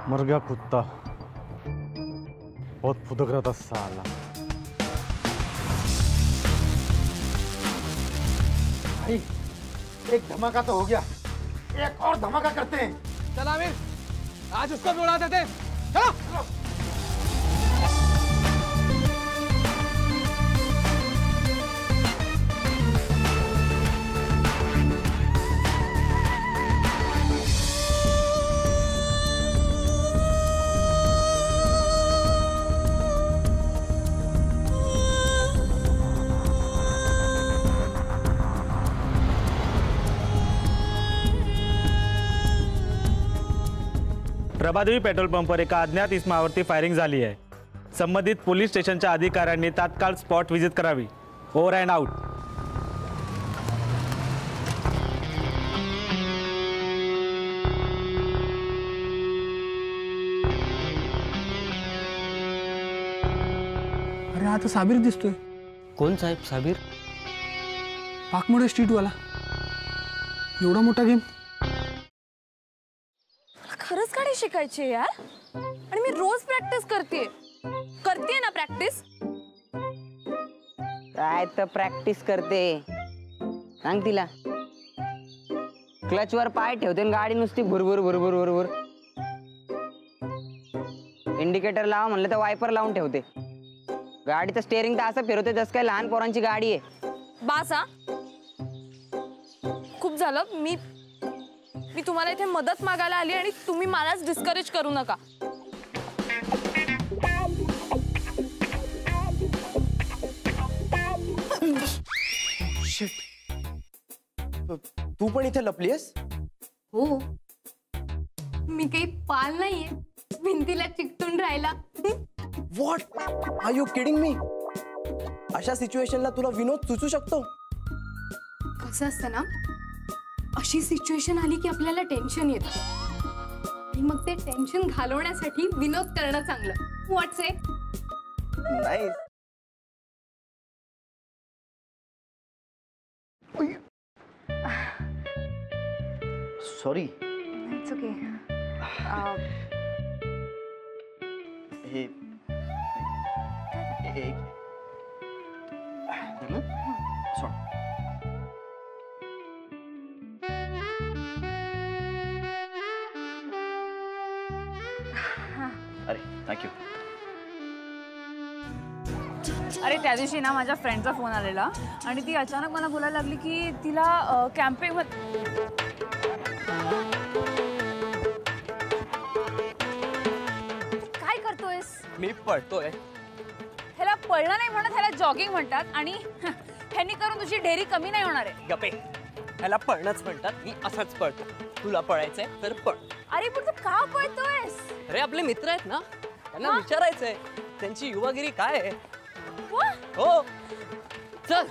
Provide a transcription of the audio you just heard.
मर गया कुत्ता, बहुत फुदक रहा था साला। भाई एक धमाका तो हो गया, एक और धमाका करते हैं। चल आमिर, आज उसको भी उड़ा देते हैं। चलो चलो। प्रभादेवी पेट्रोल पंपवर एका अज्ञात इसमावरती फायरिंग झाली आहे। संबंधित पोलीस स्टेशनच्या अधिकाऱ्यांनी तात्काळ स्पॉट व्हिजिट करावी। Over and out. अरे हा तर साबीर दिसतोय। कोण साहेब? साबीर? पाकमुळे स्ट्रीटवाला। एवढा मोठा गेम। खरंच गाडी शिकायची आहे यार, आणि मी रोज प्रॅक्टिस करते ना प्रॅक्टिस। काय तर प्रॅक्टिस करते, सांग तिला। क्लचवर पाय ठेवते आणि गाडी नुसती भुरभुर भुरभुर भुरभुर। इंडिकेटर लावा म्हणलं तर वायपर लावून ठेवते। गाडीचं स्टेअरिंग तर असं फिरवते जसं काय लहान पोरांची गाडी आहे। बास हा, खूप झालं। मी तुम्हाला इथे मदत मागायला आली आणि तुम्ही मलाच डिस्करेज करू नका। तू पण इथे लपलीयस? हो, मी काही पाल नाहीये भिंतीला चिकटून राहिला। What? Are you kidding me? अशा सिच्युएशनला तुला विनोद सुचू शकतो? कसं असतं ना, अशी सिच्युएशन आली की आपल्याला टेन्शन येतं आणि मग ते टेन्शन घालवण्यासाठी विनोद करणं चांगलं। व्हॉट्स इट? नाही। सॉरी। It's okay. हे एक सॉरी। अरे थँक्यू। अरे त्या दिवशी ना माझ्या फ्रेंडचा फोन आलेला आणि ती अचानक मला बोलायला लागली की तिला कॅम्पिंग काय करतोयस? मी पळतोय। ह्याला पळणं नाही म्हणत, ह्याला जॉगिंग म्हणतात आणि ह्यानी करून तुझी ढेरी कमी नाही होणार आहे। गप्पे, ह्याला पळणंच म्हणतात। मी असंच पळतो। तुला पळायचंय तर पळ। अरे पण तू का पळतोयस? अरे आपले मित्र आहेत ना, त्यांना विचारायचंय त्यांची युवागिरी काय आहे। हो चल।